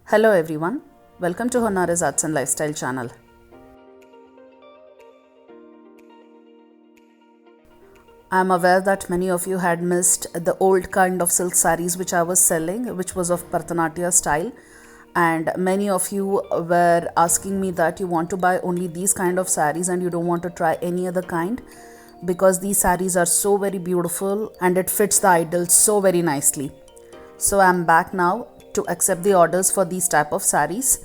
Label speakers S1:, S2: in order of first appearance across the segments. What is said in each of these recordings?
S1: Hello everyone, welcome to Honara's Arts and Lifestyle channel. I am aware that many of you had missed the old kind of silk sarees which I was selling, which was of Bharatanatyam style, and many of you were asking me that you want to buy only these kind of sarees and you don't want to try any other kind because these sarees are so very beautiful and it fits the idol so very nicely. So I am back now to accept the orders for these type of sarees,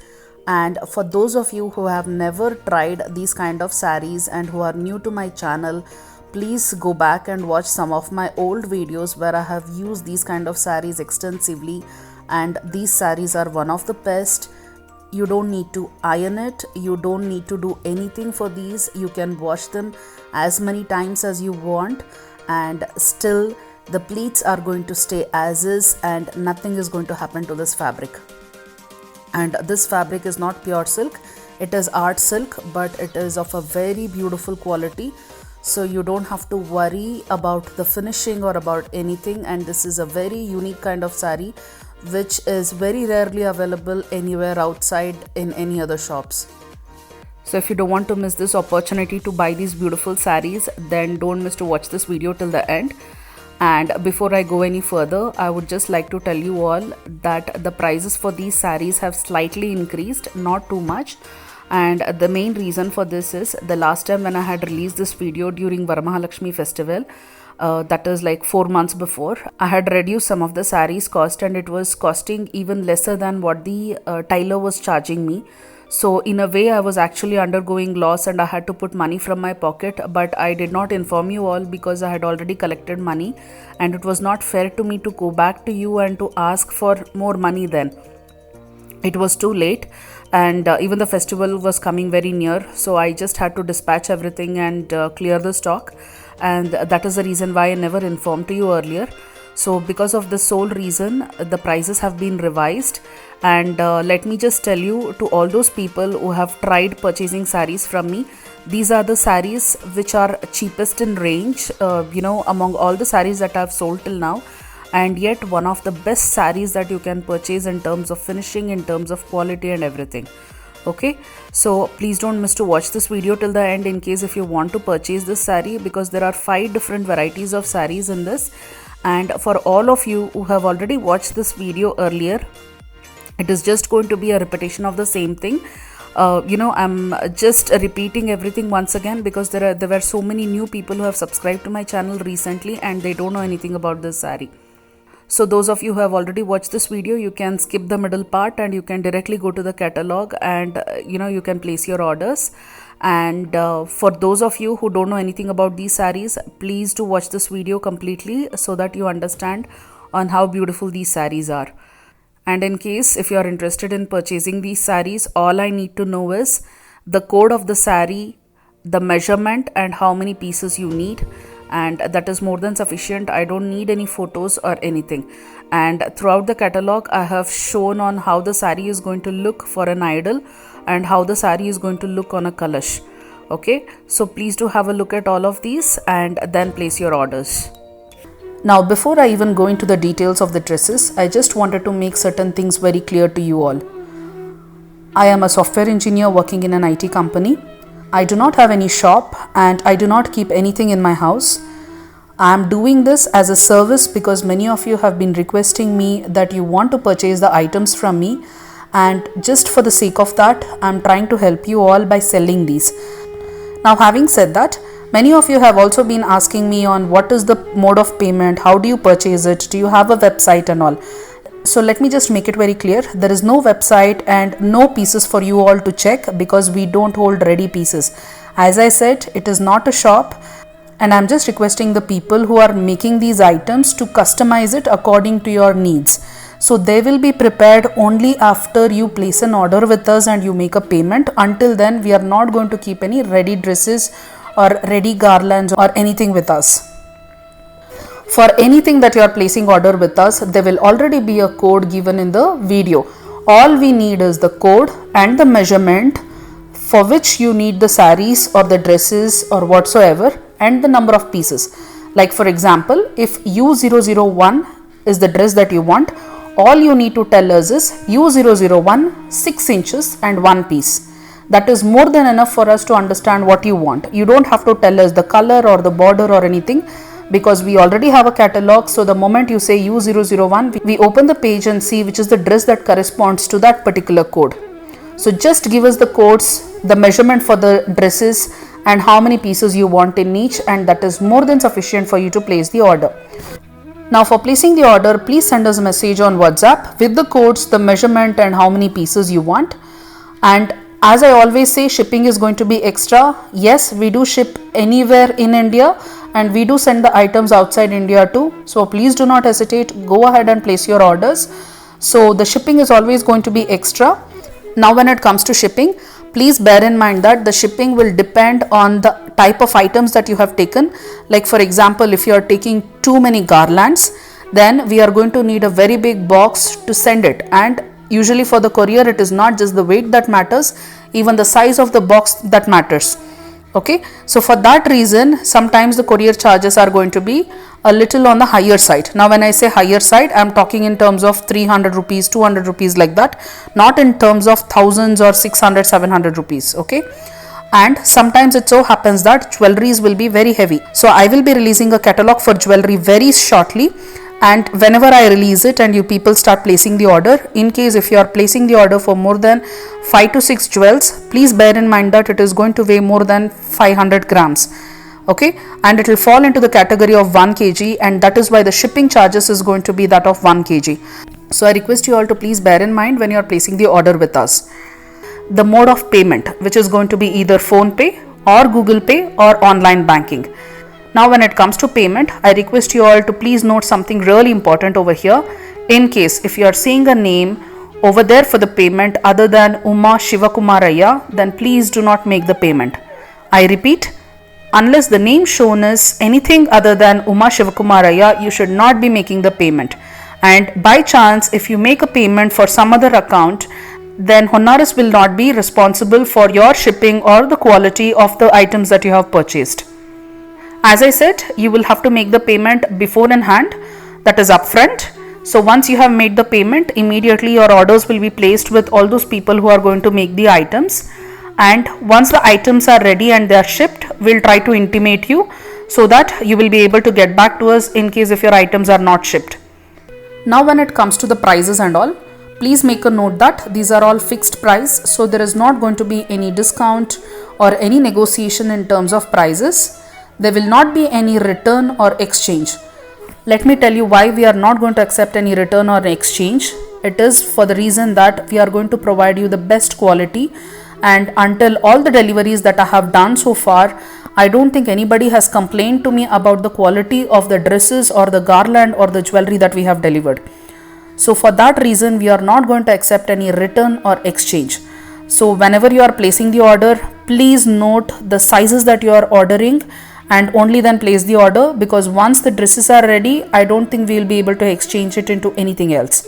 S1: and for those of you who have never tried these kind of sarees and who are new to my channel, please go back and watch some of my old videos where I have used these kind of sarees extensively, and these sarees are one of the best. You don't need to iron it, you don't need to do anything for these. You can wash them as many times as you want and still the pleats are going to stay as is and nothing is going to happen to this fabric. And this fabric is not pure silk, it is art silk, but it is of a very beautiful quality, so you don't have to worry about the finishing or about anything. And this is a very unique kind of saree which is very rarely available anywhere outside in any other shops. So if you don't want to miss this opportunity to buy these beautiful sarees, then don't miss to watch this video till the end. And before I go any further, I would just like to tell you all that the prices for these sarees have slightly increased, not too much. And the main reason for this is the last time when I had released this video during Varamahalakshmi festival, that is like 4 months before, I had reduced some of the sarees cost and it was costing even lesser than what the tailor was charging me. So in a way I was actually undergoing loss and I had to put money from my pocket, but I did not inform you all because I had already collected money and it was not fair to me to go back to you and to ask for more money then. It was too late and even the festival was coming very near, so I just had to dispatch everything and clear the stock, and that is the reason why I never informed to you earlier. So because of the sole reason, the prices have been revised. And let me just tell you, to all those people who have tried purchasing sarees from me, these are the sarees which are cheapest in range, among all the sarees that I have sold till now, and yet one of the best sarees that you can purchase in terms of finishing, in terms of quality and everything. Okay, so please don't miss to watch this video till the end in case if you want to purchase this saree, because there are 5 different varieties of sarees in this. And for all of you who have already watched this video earlier, it is just going to be a repetition of the same thing. I'm just repeating everything once again because there were so many new people who have subscribed to my channel recently and they don't know anything about this saree. So those of you who have already watched this video, you can skip the middle part and you can directly go to the catalog and you can place your orders. And for those of you who don't know anything about these sarees, please do watch this video completely so that you understand on how beautiful these sarees are. And in case if you are interested in purchasing these sarees, all I need to know is the code of the saree, the measurement and how many pieces you need, and that is more than sufficient. I don't need any photos or anything. And throughout the catalog I have shown on how the saree is going to look for an idol and how the saree is going to look on a kalash. Okay, so please do have a look at all of these and then place your orders. Now before I even go into the details of the dresses, I just wanted to make certain things very clear to you all. I am a software engineer working in an IT company. I do not have any shop and I do not keep anything in my house. I am doing this as a service because many of you have been requesting me that you want to purchase the items from me, and just for the sake of that, I am trying to help you all by selling these. Now having said that, many of you have also been asking me on what is the mode of payment, how do you purchase it, do you have a website and all. So let me just make it very clear, there is no website and no pieces for you all to check because we don't hold ready pieces. As I said, it is not a shop and I'm just requesting the people who are making these items to customize it according to your needs. So they will be prepared only after you place an order with us and you make a payment. Until then, we are not going to keep any ready dresses or ready garlands or anything with us. For anything that you are placing order with us, there will already be a code given in the video. All we need is the code and the measurement for which you need the sarees or the dresses or whatsoever, and the number of pieces. Like for example, if U001 is the dress that you want, all you need to tell us is U001, 6 inches and 1 piece. That is more than enough for us to understand what you want. You don't have to tell us the color or the border or anything, because we already have a catalog. So the moment you say U001, we open the page and see which is the dress that corresponds to that particular code. So just give us the codes, the measurement for the dresses and how many pieces you want in each, and that is more than sufficient for you to place the order. Now for placing the order, please send us a message on WhatsApp with the codes, the measurement and how many pieces you want. And as I always say, shipping is going to be extra. Yes, we do ship anywhere in India and we do send the items outside India too. So please do not hesitate. Go ahead and place your orders. So the shipping is always going to be extra. Now when it comes to shipping, please bear in mind that the shipping will depend on the type of items that you have taken. Like for example, if you are taking too many garlands, then we are going to need a very big box to send it. And usually for the courier, it is not just the weight that matters, even the size of the box that matters. Okay, so for that reason, sometimes the courier charges are going to be a little on the higher side. Now when I say higher side, I am talking in terms of 300 rupees, 200 rupees like that, not in terms of thousands or 600, 700 rupees. Okay. And sometimes it so happens that jewelries will be very heavy. So I will be releasing a catalog for jewelry very shortly. And whenever I release it and you people start placing the order, in case if you are placing the order for more than 5 to 6 jewels, please bear in mind that it is going to weigh more than 500 grams. Okay, and it will fall into the category of 1 kg, and that is why the shipping charges is going to be that of 1 kg. So I request you all to please bear in mind when you are placing the order with us. The mode of payment, which is going to be either Phone Pay or Google Pay or online banking. Now when it comes to payment, I request you all to please note something really important over here. In case if you are seeing a name over there for the payment other than Uma Shivakumaraya, then please do not make the payment. I repeat, unless the name shown is anything other than Uma Shivakumaraya, you should not be making the payment. And by chance, if you make a payment for some other account, then Honoris will not be responsible for your shipping or the quality of the items that you have purchased. As I said, you will have to make the payment before in hand, that is upfront. So once you have made the payment, immediately your orders will be placed with all those people who are going to make the items. And once the items are ready and they are shipped, we'll try to intimate you so that you will be able to get back to us in case if your items are not shipped. Now when it comes to the prices and all, please make a note that these are all fixed price. So there is not going to be any discount or any negotiation in terms of prices. There will not be any return or exchange. Let me tell you why we are not going to accept any return or exchange. It is for the reason that we are going to provide you the best quality, and until all the deliveries that I have done so far, I don't think anybody has complained to me about the quality of the dresses or the garland or the jewelry that we have delivered. So for that reason, we are not going to accept any return or exchange. So whenever you are placing the order, please note the sizes that you are ordering and only then place the order, because once the dresses are ready, I don't think we will be able to exchange it into anything else.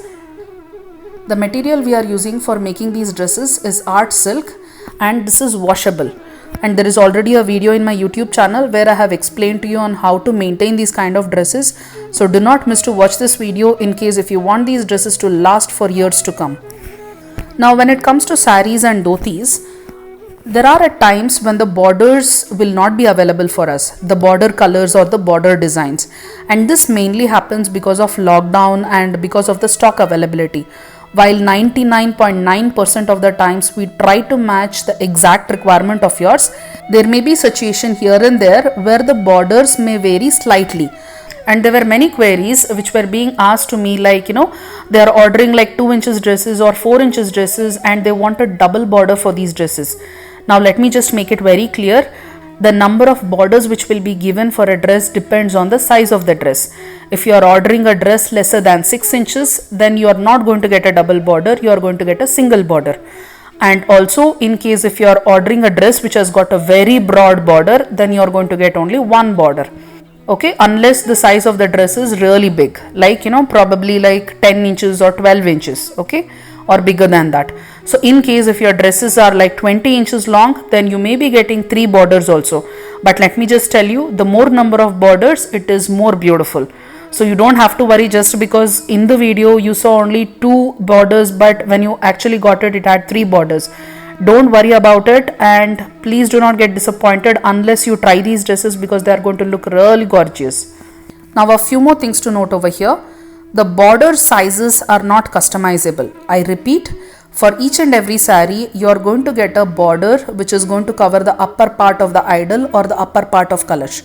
S1: The material we are using for making these dresses is art silk, and this is washable. And there is already a video in my YouTube channel where I have explained to you on how to maintain these kind of dresses. So do not miss to watch this video in case if you want these dresses to last for years to come. Now when it comes to sarees and dhotis, there are at times when the borders will not be available for us, the border colors or the border designs, and this mainly happens because of lockdown and because of the stock availability. While 99.9% of the times we try to match the exact requirement of yours, there may be situation here and there where the borders may vary slightly. And there were many queries which were being asked to me, like, they are ordering like 2 inches dresses or 4 inches dresses and they want a double border for these dresses. Now let me just make it very clear. The number of borders which will be given for a dress depends on the size of the dress. If you are ordering a dress lesser than 6 inches, then you are not going to get a double border, you are going to get a single border. And also in case if you are ordering a dress which has got a very broad border, then you are going to get only one border. Okay, unless the size of the dress is really big, like probably like 10 inches or 12 inches, okay, or bigger than that. So in case if your dresses are like 20 inches long, then you may be getting 3 borders also. But let me just tell you, the more number of borders, it is more beautiful. So you don't have to worry just because in the video you saw only 2 borders, but when you actually got it, it had 3 borders. Don't worry about it, and please do not get disappointed unless you try these dresses, because they are going to look really gorgeous. Now a few more things to note over here. The border sizes are not customizable. I repeat, for each and every saree, you are going to get a border which is going to cover the upper part of the idol or the upper part of Kalash.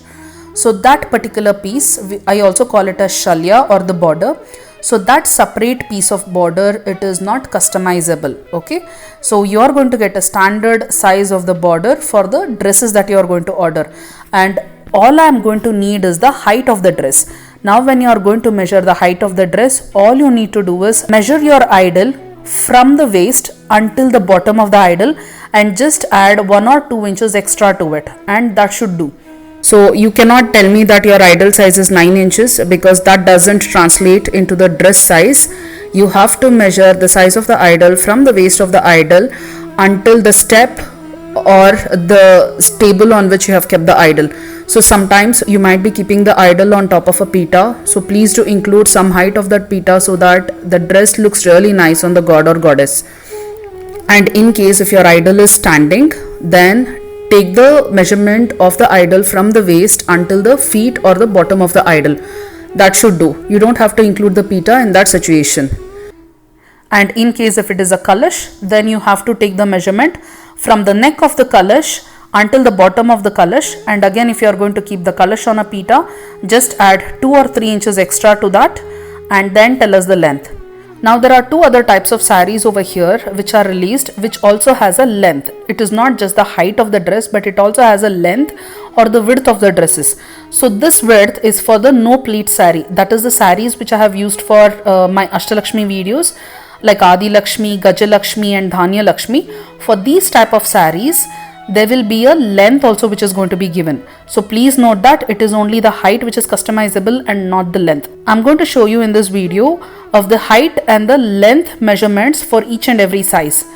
S1: So that particular piece, I also call it a shalya or the border. So that separate piece of border, it is not customizable. Okay. So you are going to get a standard size of the border for the dresses that you are going to order. And all I am going to need is the height of the dress. Now when you are going to measure the height of the dress, all you need to do is measure your idol from the waist until the bottom of the idol and just add 1 or 2 inches extra to it, and that should do. So you cannot tell me that your idol size is 9 inches, because that doesn't translate into the dress size. You have to measure the size of the idol from the waist of the idol until the step or the table on which you have kept the idol. So sometimes you might be keeping the idol on top of a pita, so please do include some height of that pita so that the dress looks really nice on the god or goddess. And in case if your idol is standing, then take the measurement of the idol from the waist until the feet or the bottom of the idol. That should do. You don't have to include the pita in that situation. And in case if it is a kalash, then you have to take the measurement from the neck of the kalash until the bottom of the kalash. And again, if you are going to keep the kalash on a pita, just add 2 or 3 inches extra to that and then tell us the length. Now there are 2 other types of sarees over here which are released, which also has a length. It is not just the height of the dress, but it also has a length or the width of the dresses. So this width is for the no pleat saree. That is the sarees which I have used for my Ashtalakshmi videos, like Adi Lakshmi, Gaja Lakshmi and Dhanya Lakshmi. For these type of sarees, there will be a length also which is going to be given. So please note that it is only the height which is customizable and not the length. I'm going to show you in this video of the height and the length measurements for each and every size.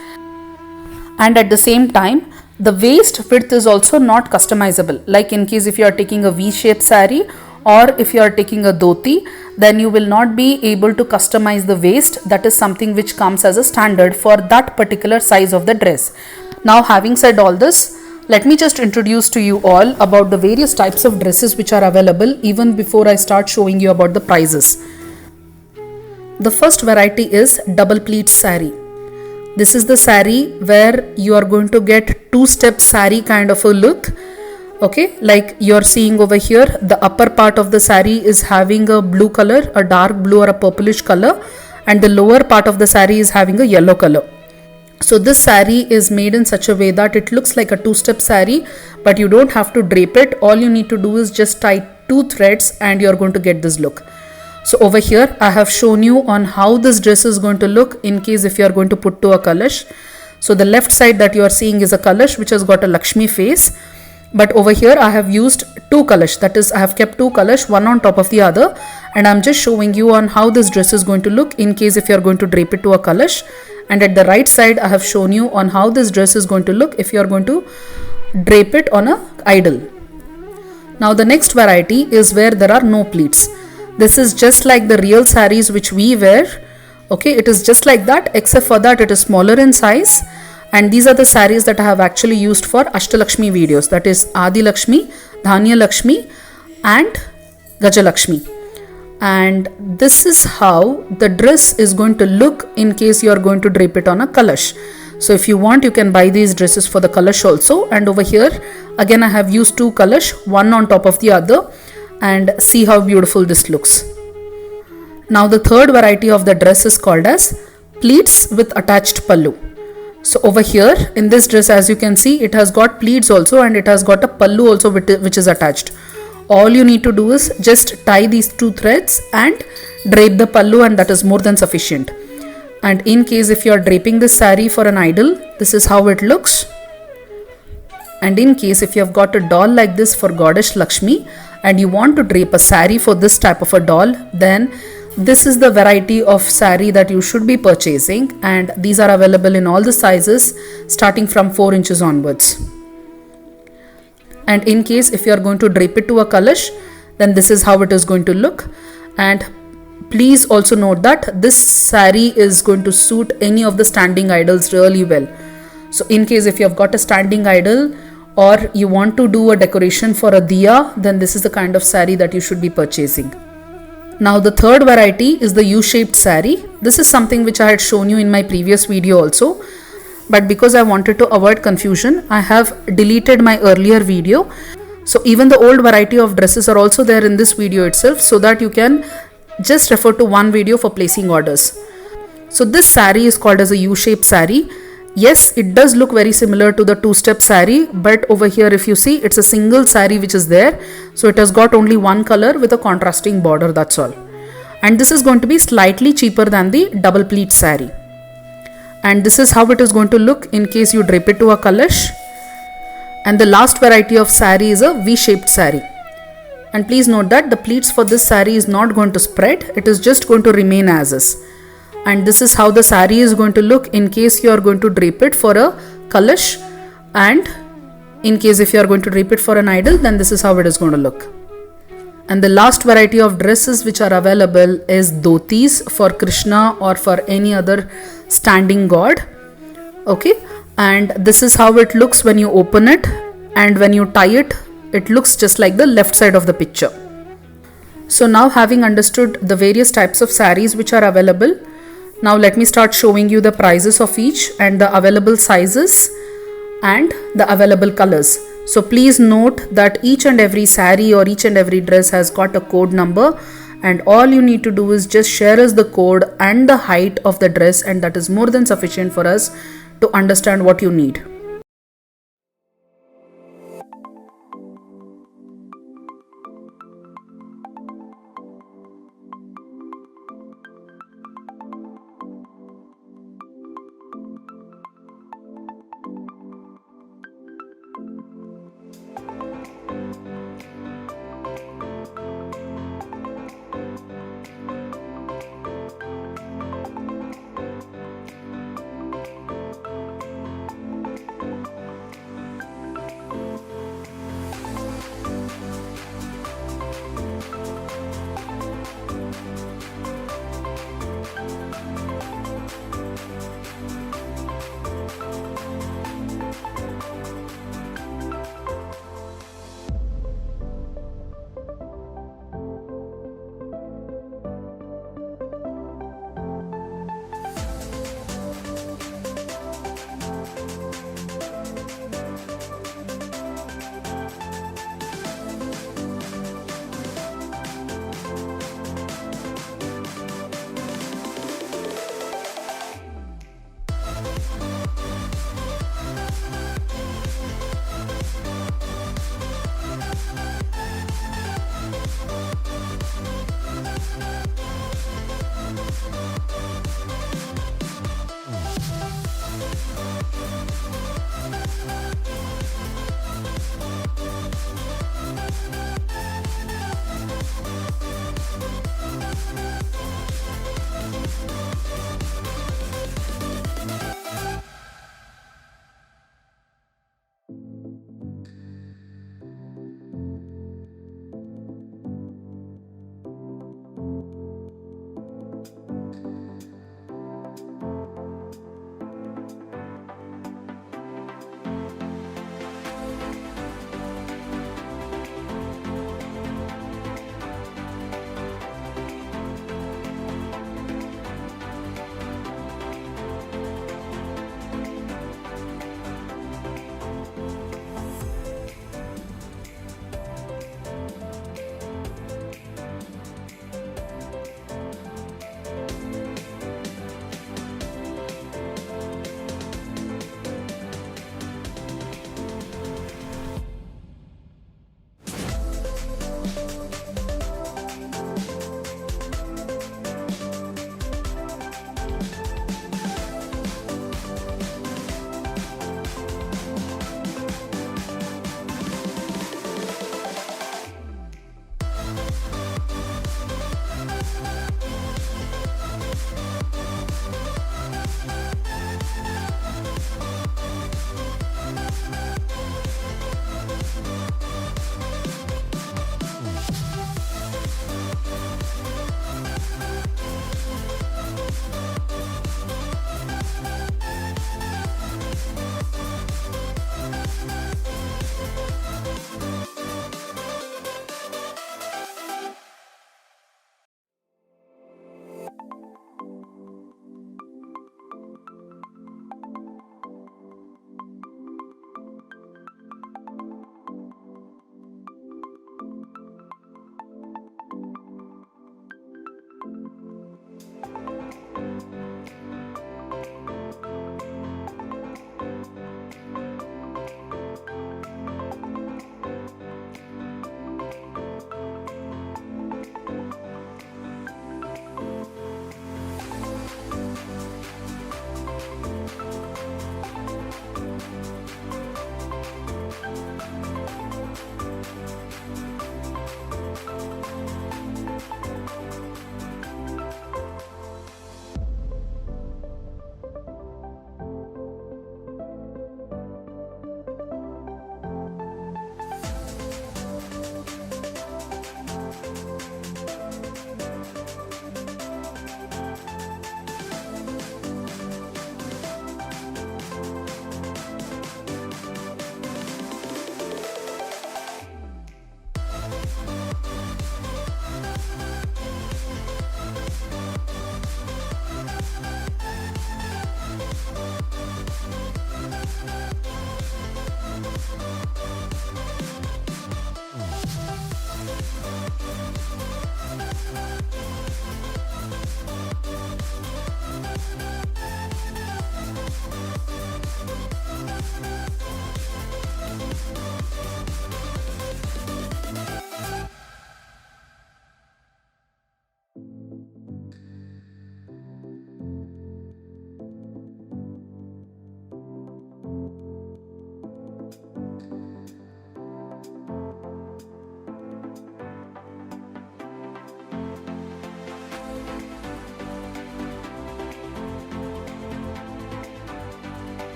S1: And at the same time, the waist width is also not customizable. Like in case if you are taking a V-shaped saree or if you are taking a dhoti, then you will not be able to customize the waist. That is something which comes as a standard for that particular size of the dress. Now having said all this, let me just introduce to you all about the various types of dresses which are available even before I start showing you about the prices. The first variety is double pleat saree. This is the saree where you are going to get 2-step saree kind of a look. Okay, like you're seeing over here, the upper part of the saree is having a blue color, a dark blue or a purplish color, and the lower part of the saree is having a yellow color. So this saree is made in such a way that it looks like a 2-step saree, but you don't have to drape it. All you need to do is just tie 2 threads and you're going to get this look. So over here, I have shown you on how this dress is going to look in case if you are going to put to a kalash. So the left side that you are seeing is a kalash which has got a Lakshmi face. But over here, I have used 2 kalash. That is, I have kept 2 kalash, one on top of the other. And I'm just showing you on how this dress is going to look in case if you are going to drape it to a kalash. And at the right side, I have shown you on how this dress is going to look if you are going to drape it on a idol. Now the next variety is where there are no pleats. This is just like the real sarees which we wear. Okay, it is just like that, except for that it is smaller in size. And these are the sarees that I have actually used for Ashtalakshmi videos. That is Adi Lakshmi, Dhanya Lakshmi and Gaja Lakshmi. And this is how the dress is going to look in case you are going to drape it on a kalash. So if you want, you can buy these dresses for the kalash also. And over here, again I have used 2 kalash, one on top of the other, and see how beautiful this looks. Now the third variety of the dress is called as pleats with attached pallu. So over here in this dress, as you can see, it has got pleats also and it has got a pallu also which is attached. All you need to do is just tie these 2 threads and drape the pallu, and that is more than sufficient. And in case if you are draping this saree for an idol, this is how it looks. And in case if you have got a doll like this for Goddess Lakshmi and you want to drape a saree for this type of a doll, then this is the variety of saree that you should be purchasing, and these are available in all the sizes starting from 4 inches onwards. And in case if you are going to drape it to a kalash, then this is how it is going to look. And please also note that this saree is going to suit any of the standing idols really well. So in case if you have got a standing idol or you want to do a decoration for a diya, then this is the kind of saree that you should be purchasing. Now the third variety is the U-shaped saree. This is something which I had shown you in my previous video also, but because I wanted to avoid confusion, I have deleted my earlier video. So even the old variety of dresses are also there in this video itself, so that you can just refer to one video for placing orders. So this saree is called as a U-shaped saree. Yes, it does look very similar to the two-step saree, but over here if you see, it's a single saree which is there. So it has got only one color with a contrasting border, that's all. And this is going to be slightly cheaper than the double pleat saree. And this is how it is going to look in case you drape it to a kalash. And the last variety of saree is a V-shaped saree. And please note that the pleats for this saree is not going to spread, it is just going to remain as is. And this is how the saree is going to look in case you are going to drape it for a kalash, and in case if you are going to drape it for an idol, then this is how it is going to look. And the last variety of dresses which are available is dhotis for Krishna or for any other standing god. Okay, and this is how it looks when you open it, and when you tie it, it looks just like the left side of the picture. So now, having understood the various types of sarees which are available, now let me start showing you the prices of each and the available sizes and the available colors. So please note that each and every saree or each and every dress has got a code number, and all you need to do is just share us the code and the height of the dress, and that is more than sufficient for us to understand what you need.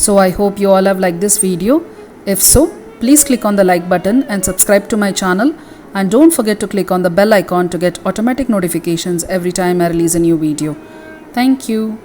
S1: So I hope you all have liked this video. If so, please click on the like button and subscribe to my channel, and don't forget to click on the bell icon to get automatic notifications every time I release a new video. Thank you.